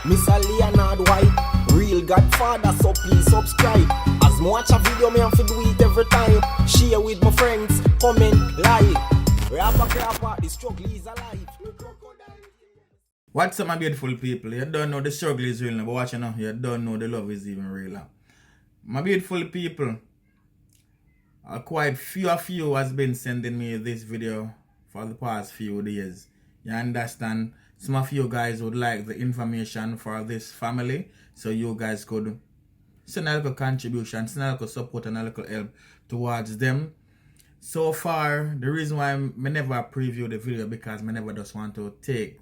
Mr. Leonard White, real godfather, so please subscribe. As me watch a video, me have to do it every time. Share with my friends, comment, like. Rapper, the struggle is alive. What's up, my beautiful people? You don't know the struggle is real, but watch now, you don't know the love is even real. My beautiful people, quite few of you has been sending me this video for the past few days. You understand? Some of you guys would like the information for this family, so you guys could send a little contribution, send a little support and a little help towards them. So far, the reason why I never preview the video because I never just want to take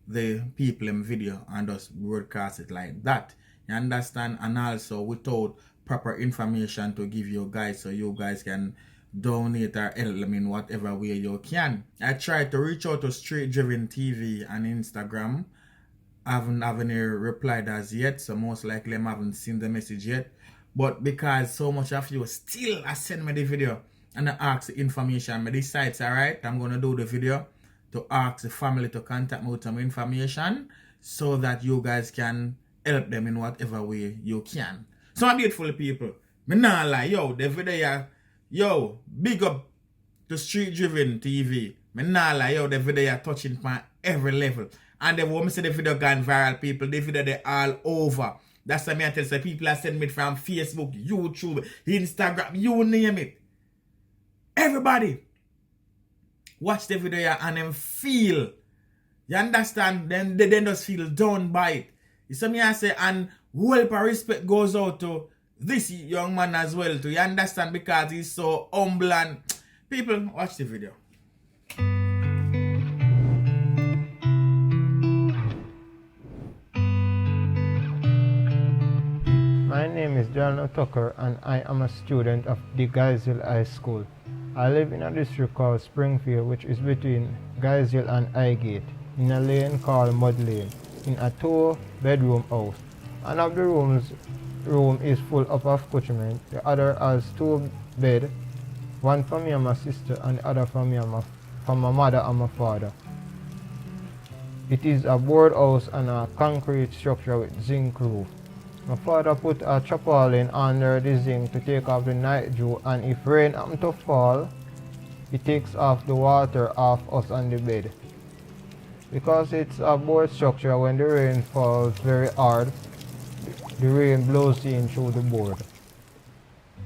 the people in video and just broadcast it like that. You understand? And also without proper information to give you guys so you guys can donate or help them in whatever way you can. I tried to reach out to Street Driven TV and Instagram. I haven't any replied as yet, so most likely I haven't seen the message yet. But because so much of you still send me the video and I ask the information, I decide, alright, I'm going to do the video to ask the family to contact me with some information so that you guys can help them in whatever way you can. So my beautiful people, me nah lie, yo, the video, yo, big up to Street Driven TV. Me nah lie, yo, the video touching on every level. And then when me see the video gone viral, people, the video they all over. That's why I tell you, people are sending me from Facebook, YouTube, Instagram, you name it. Everybody watch the video and then feel. You understand? Then they just feel done by it. You see me I say, and whole respect goes out to this young man as well too. You understand? Because he's so humble and people watch the video. My name is Delano and I am a student of the Highgate High School. I live in a district called Springfield, which is between Highgate and Highgate, in a lane called Mud Lane, in a 2-bedroom house. One of the room is full of accoutrement, the other has 2 beds, one for me and my sister and the other for me and my mother and my father. It is a board house and a concrete structure with zinc roof. My father put a tarpaulin under the zinc to take off the night dew, and if rain happens to fall, it takes off the water off us on the bed. Because it's a board structure, when the rain falls very hard, the rain blows in through the board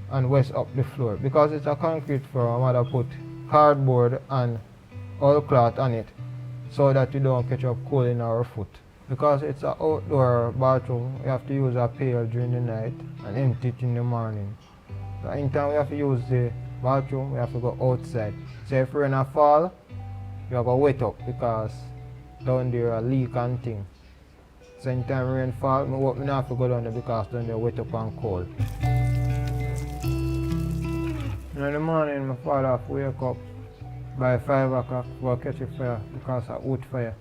and west up the floor. Because it's a concrete floor, my mother put cardboard and oil cloth on it so that you don't catch up cold in our foot. Because it's an outdoor bathroom, we have to use a pail during the night and empty it in the morning. So anytime we have to use the bathroom, we have to go outside. So if rain fall, you have to wet up because down there a leak and thing. So anytime rain fall, we have to go down there because down there wet up and cold. In the morning, my father have to wake up by 5 o'clock for catch a fire because of wood fire.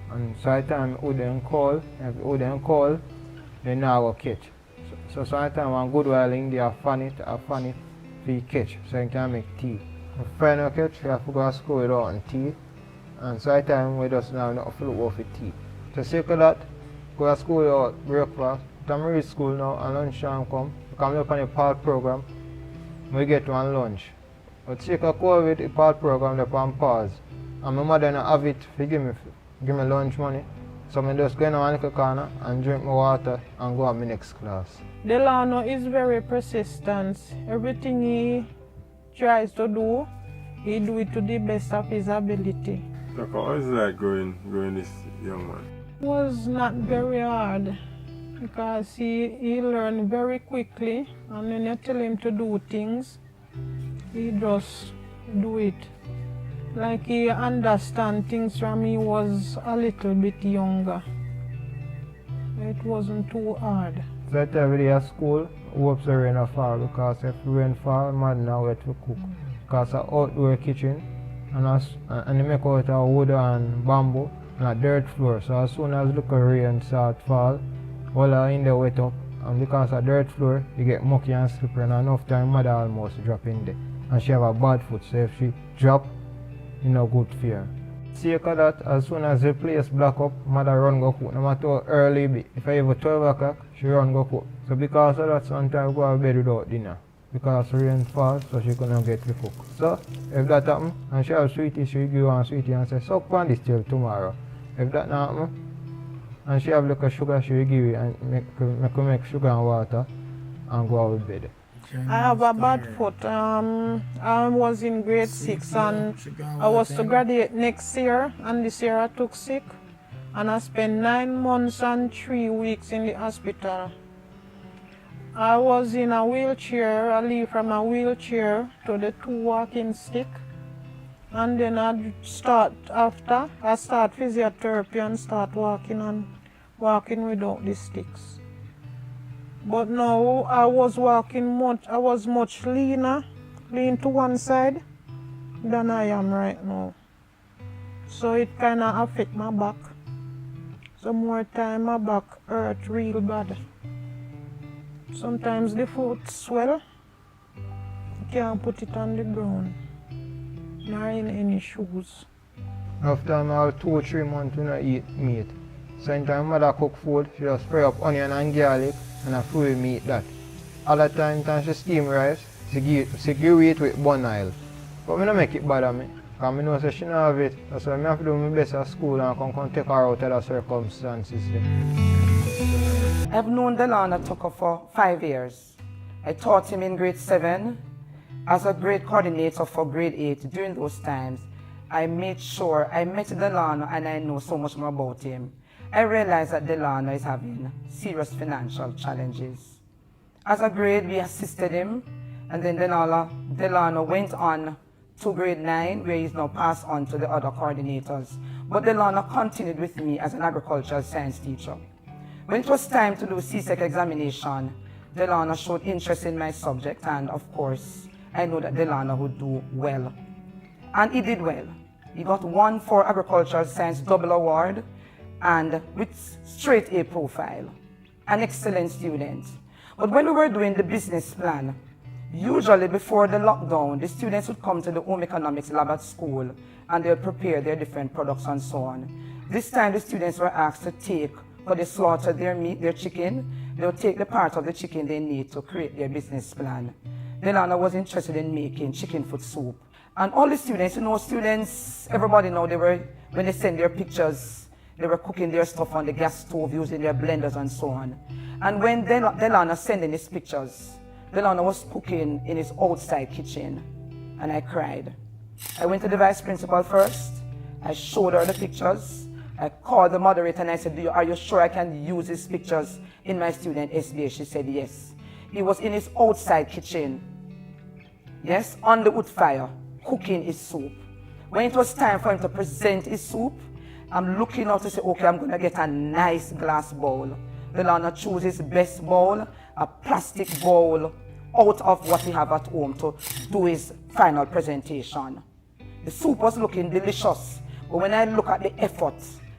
And sometimes wood them cold, if wood them cold, then now will catch. So sometimes one good while in there, I fan it for catch, so you can make tea. If final catch, you have to go to school without tea. And sometimes we just now not float off with tea. So circle that, go to school without breakfast. I'm reach school now and lunchtime come. Come up on the part program, we get one lunch. But circle COVID, the part program up on pause. And my mother not have it to give me lunch money. So I just go in one little corner and drink my water and go to my next class. Delano is very persistent. Everything he tries to do, he do it to the best of his ability. So how is it like growing this young man? It was not very hard because he learned very quickly, and when you tell him to do things, he just do it. Like he understand things from he was a little bit younger. It wasn't too hard. So every day at school, hopes the rain will fall because if rain fall, man now where to cook. Because it's outdoor kitchen and they make out of wood and bamboo and a dirt floor. So as soon as the rain start fall, all in there wet up. And because of dirt floor, you get mucky and slippery, and enough time mother almost drop in there. And she have a bad foot, so if she drop, you know, good fear. Sake of that, as soon as the place block up, mother run go cook. No matter how early it be. If I even 12 o'clock, she run go cook. So because of that, sometimes we go to bed without dinner. Because rain falls, so she couldn't get the cook. So, if that happen, and she have sweetie, she give her sweetie and say, suck on this till tomorrow. If that not happen, and she have like a sugar, she will give you and make sugar and water and go out of bed. I have a bad foot. I was in grade 6 and I was to graduate next year, and this year I took sick and I spent 9 months and 3 weeks in the hospital. I was in a wheelchair. I leave from a wheelchair to the 2 walking stick, and then I start physiotherapy and start walking without the sticks. But now I was much lean to one side than I am right now. So it kind of affect my back. Some more time my back hurt real bad. Sometimes the foot swell. You can't put it on the ground. Nor in any shoes. After I have 2-3 months we not eat meat. So anytime mother cook food, she just spray up onion and garlic and a free meat that. Other time she steam rice, she give it with bun oil. But I don't make it bother me. Because I know that she don't have it. That's why I have to do my best at school and come take her out of the circumstances. I've known Delano Tucker for 5 years. I taught him in grade 7 as a grade coordinator for grade 8. During those times, I made sure I met Delano and I know so much more about him. I realized that Delano is having serious financial challenges. As a grade, we assisted him, and then Delano went on to grade 9, where he's now passed on to the other coordinators. But Delano continued with me as an agricultural science teacher. When it was time to do CSEC examination, Delano showed interest in my subject, and of course, I know that Delano would do well. And he did well. He got 1 for agricultural science double award, and with straight A profile, an excellent student. But when we were doing the business plan, usually before the lockdown, the students would come to the home economics lab at school and they would prepare their different products and so on. This time the students were asked to take, when they slaughter their meat, their chicken, they would take the part of the chicken they need to create their business plan. Delano was interested in making chicken foot soup. And all the students, everybody know when they send their pictures, they were cooking their stuff on the gas stove using their blenders and so on. And when Delano sent in his pictures, Delano was cooking in his outside kitchen, and I cried. I went to the vice principal first. I showed her the pictures. I called the moderator and I said, are you sure I can use these pictures in my student SBA? She said yes. He was in his outside kitchen, yes, on the wood fire, cooking his soup. When it was time for him to present his soup, I'm looking out to say, okay, I'm going to get a nice glass bowl. Delano chose his best bowl, a plastic bowl, out of what we have at home to do his final presentation. The soup was looking delicious, but when I look at the effort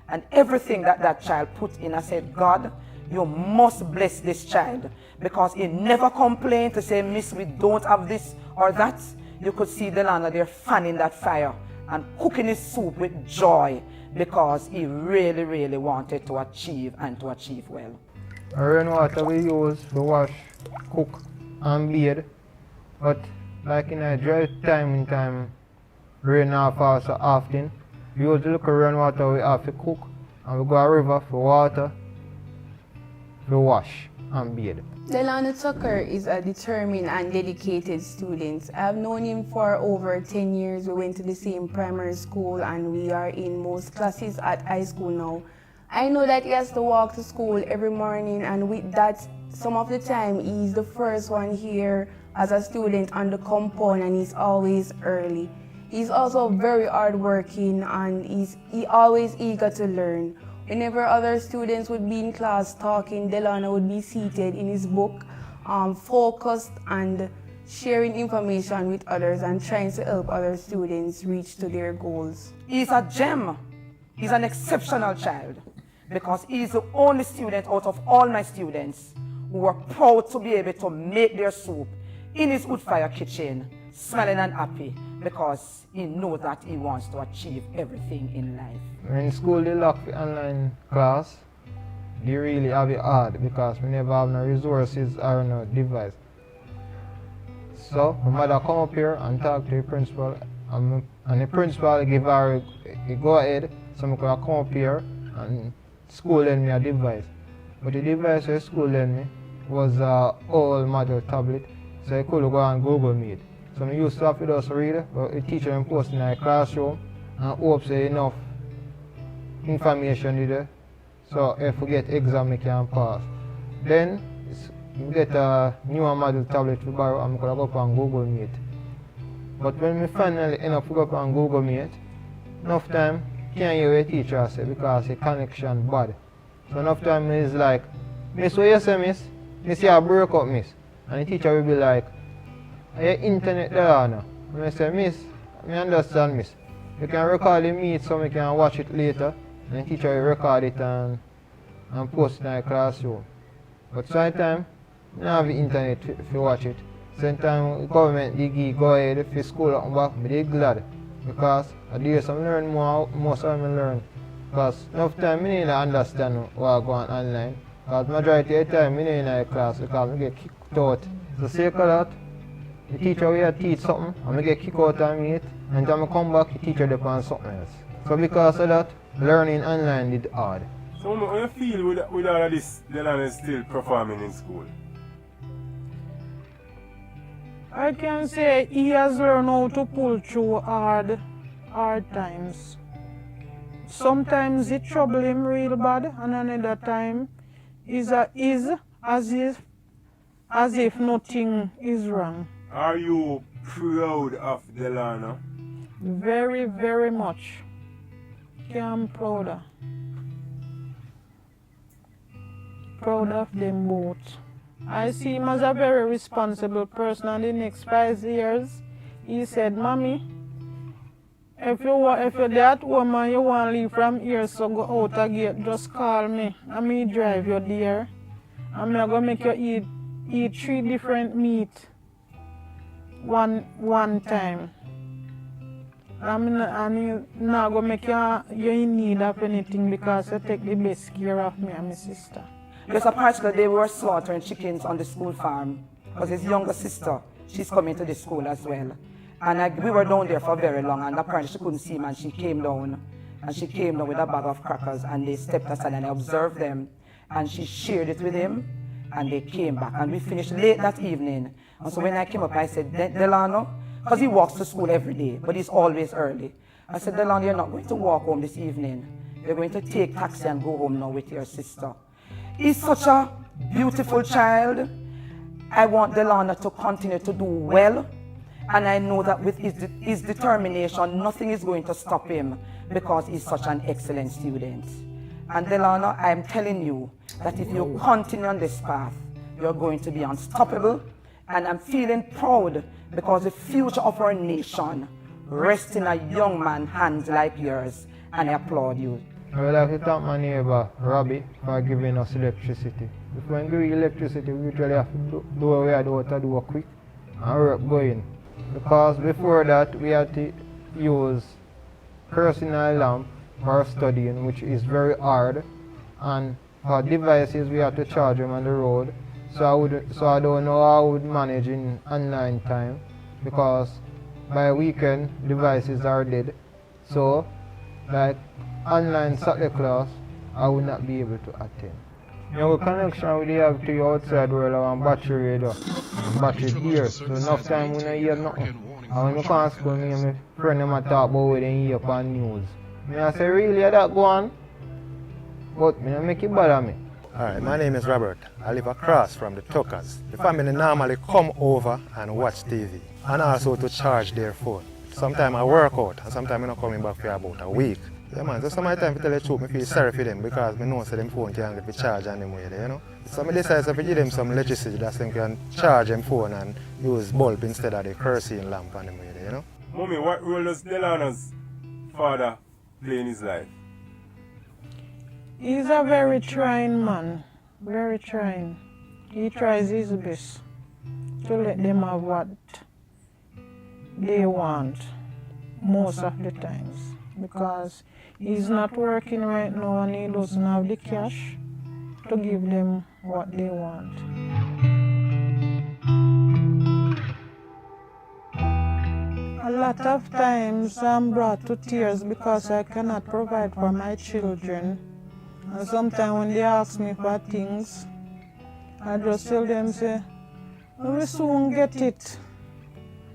and everything that child put in, I said, God, you must bless this child, because he never complained to say, miss, we don't have this or that. You could see Delano there fanning that fire and cooking his soup with joy, because he really, really wanted to achieve and to achieve well. Rainwater we use to wash, cook and bathe, but like in a dry time, rain not fall so often, we use the little rainwater we have to cook, and we go a river for water, to wash and bathe. Delano Tucker is a determined and dedicated student. I have known him for over 10 years. We went to the same primary school and we are in most classes at high school now. I know that he has to walk to school every morning, and with that, some of the time he's the first one here as a student on the compound, and he's always early. He's also very hardworking and he's always eager to learn. Whenever other students would be in class talking, Delano would be seated in his book, focused and sharing information with others and trying to help other students reach to their goals. He's a gem. He's an exceptional child, because he's the only student out of all my students who were proud to be able to make their soup in his wood fire kitchen, smiling and happy, because he knows that he wants to achieve everything in life. In school, they lock the online class. They really have it hard because we never have no resources or no device. So my mother come up here and talk to the principal, and the principal give her a go ahead, so I could come up here and school lend me a device. But the device the school lend me was a old model tablet, so I could go on Google Meet. So I used to have to just read, but the teacher them post in the classroom and hope say enough information there. So if we get exam, we can pass. Then we get a newer model tablet to borrow and we could go up on Google Meet. But when we finally end up go up on Google Meet, enough time can't hear what the teacher say because the connection bad. So enough time is like, "Miss, what you say, miss? Miss, you break up, miss." And the teacher will be like, "Are your internet Delano?" And I say, "Miss, I understand, miss. You can record the meet so we can watch it later." And the teacher will record it and post it in the classroom. But sometimes, I don't have the internet to watch it. Sometimes the government they go ahead for school and back, but they're glad. Because I do some learn more of them learn. Because enough time I don't understand what going on online. Because majority of the time I don't in the class because I get kicked out. So say that the teacher will teach something and I get kicked out of it, and then I come back the teacher depends on something else. So because of that, learning online is hard. So how do you feel with all of this, Delano is still performing in school? I can say he has learned how to pull through hard times. Sometimes it trouble him real bad, and another time is as if nothing is wrong. Are you proud of Delano? Very, very much. I'm proud of them both. I see him as a very responsible person, and the next 5 years, he said, "Mommy, if you're there at home and you want to leave from here, so go out again, just call me, and me drive you there, and I'm going to make you eat 3 different meat one time. And he's not going to make you in need of anything because you take the best care of me and my sister." There's a particular day we were slaughtering chickens on the school farm because his younger sister, she's coming to the school as well. And we were down there for very long, and apparently she couldn't see him, and she came down. And she came down with a bag of crackers, and they stepped aside and I observed them. And she shared it with him, and they came back. And we finished late that evening. And so when I came up, I said, "Delano," because he walks to school every day, but he's always early. I said, "Delano, you're not going to walk home this evening. You're going to take taxi and go home now with your sister." He's such a beautiful child. I want Delano to continue to do well. And I know that with his determination, nothing is going to stop him because he's such an excellent student. And Delano, I'm telling you that if you continue on this path, you're going to be unstoppable. And I'm feeling proud because the future of our nation rests in a young man's hands like yours. And I applaud you. I would like to thank my neighbor, Robbie, for giving us electricity. Before we give electricity, we usually have to do what we had to do quick and work going. Because before that, we had to use kerosene lamp for studying, which is very hard. And for devices, we had to charge them on the road. So I don't know how I would manage in online time, because by weekend, devices are dead. So, like, online Saturday class, I would not be able to attend. You know, connection we have to the outside world on battery radio, battery here, so enough time we don't hear nothing. And when I come to school, me and my friend them talk about what they hear on news. I say, "Really, that go on?" But I don't make it bother me. Alright, my name is Robert. I live across from the Tuckers. The family normally come over and watch TV, and also to charge their phone. Sometimes I work out, and sometimes I'm not coming back for about a week. Yeah man, so some of the time to tell the truth, I feel sorry for them because I know that them phone can't get the charge on them way there, you know. So I decide to give them some electricity that they can charge them phone and use bulb instead of the kerosene lamp on them way there, you know. Mommy, what role does Delano's father play in his life? He's a very trying man, very trying. He tries his best to let them have what they want most of the times, because he's not working right now and he doesn't have the cash to give them what they want. A lot of times I'm brought to tears because I cannot provide for my children. And sometimes when they ask me for things, I just tell them, say, we will soon get it.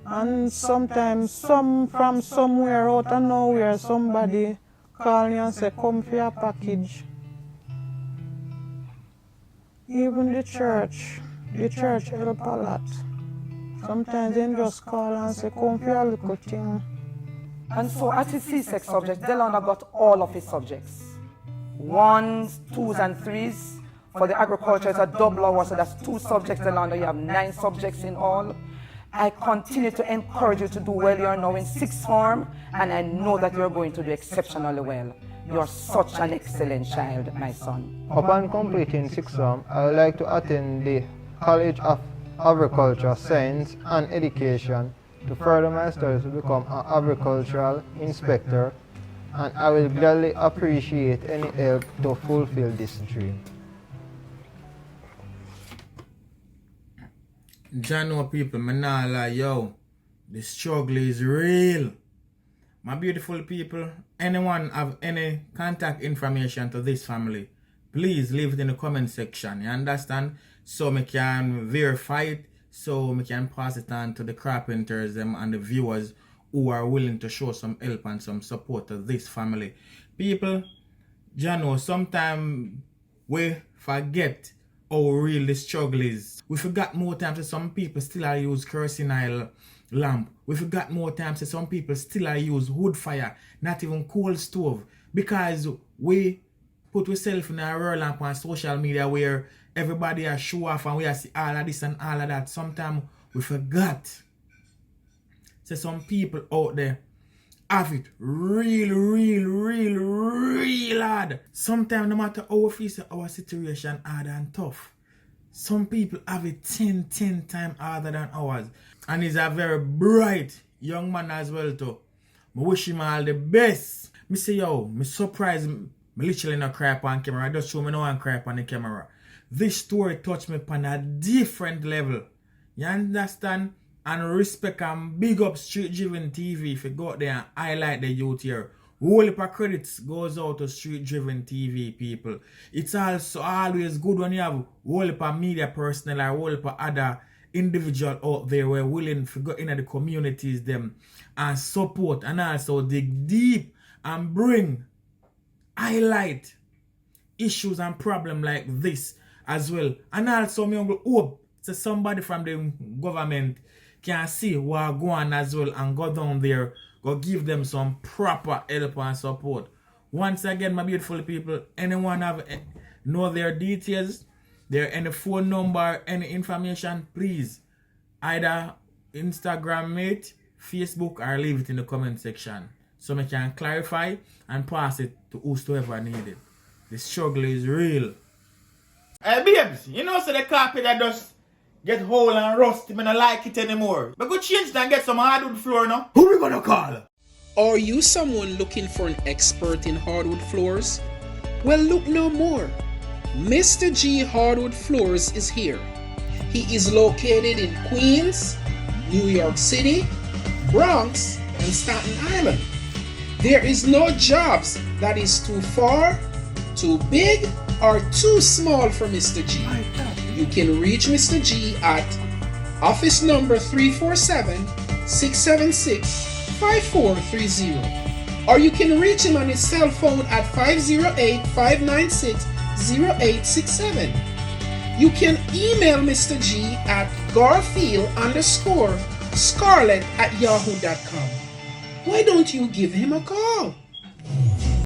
And sometimes from somewhere out of nowhere, somebody call me and say, come for your package. Even the church help a lot. Sometimes they just call and say, come for your little thing. And so at his C6 subject, Delano got all of his subjects. 1s, 2s, and 3s. For the agriculture, it's a double hour, so that's 2 subjects, Delano. You have 9 subjects in all. I continue to encourage you to do well. You are now in 6th form, and I know that you're going to do exceptionally well. You're such an excellent child, my son. Upon completing 6th form, I would like to attend the College of Agriculture, Science and Education to further my studies to become an agricultural inspector, and I will gladly appreciate any help to fulfill this dream. Jano people, me nah lie, yo, the struggle is real. My beautiful people, anyone have any contact information to this family, please leave it in the comment section, you understand? So me can verify it, so me can pass it on to the carpenters and the viewers who are willing to show some help and some support to this family. People, Jano, sometimes we forget how real the struggle is. We forgot more times that some people still are use kerosene oil lamp. We forgot more times that some people still are use wood fire, not even coal stove, because we put ourselves in a world lamp on social media where everybody are show off and we are see all of this and all of that. Sometimes we forgot. So some people out there have it real hard. Sometimes no matter how we feel our situation hard and tough, some people have it 10 times harder than ours. And he's a very bright young man as well too. I wish him all the best. Me say, yo, me surprised, me literally not cry on camera. I just show me no one cry on the camera. This story touched me on a different level. You understand? And respect and big up Street Driven TV if you go out there and highlight the youth here. Whole heap of credits goes out to Street Driven TV people. It's also always good when you have whole heap of media personnel or whole heap of other individual out there who are willing to go into the communities them and support and also dig deep and bring highlight issues and problems like this as well. And also me hope that somebody from the government can see what go on as well and go down there, go give them some proper help and support. Once again, my beautiful people, anyone have know their details, their any phone number, any information, please either Instagram it, Facebook, or leave it in the comment section so we can clarify and pass it to whosoever need it. The struggle is real. Hey babes, you know so the carpet that just get hole and rusty, I don't like it anymore. But go change it and get some hardwood floor now. Who we gonna call? Are you someone looking for an expert in hardwood floors? Well, look no more. Mr. G Hardwood Floors is here. He is located in Queens, New York City, Bronx, and Staten Island. There is no jobs that is too far, too big, or too small for Mr. G. You can reach Mr. G at office number 347-676-5430, or you can reach him on his cell phone at 508-596-0867. You can email Mr. G at garfield_scarlett@yahoo.com. Why don't you give him a call?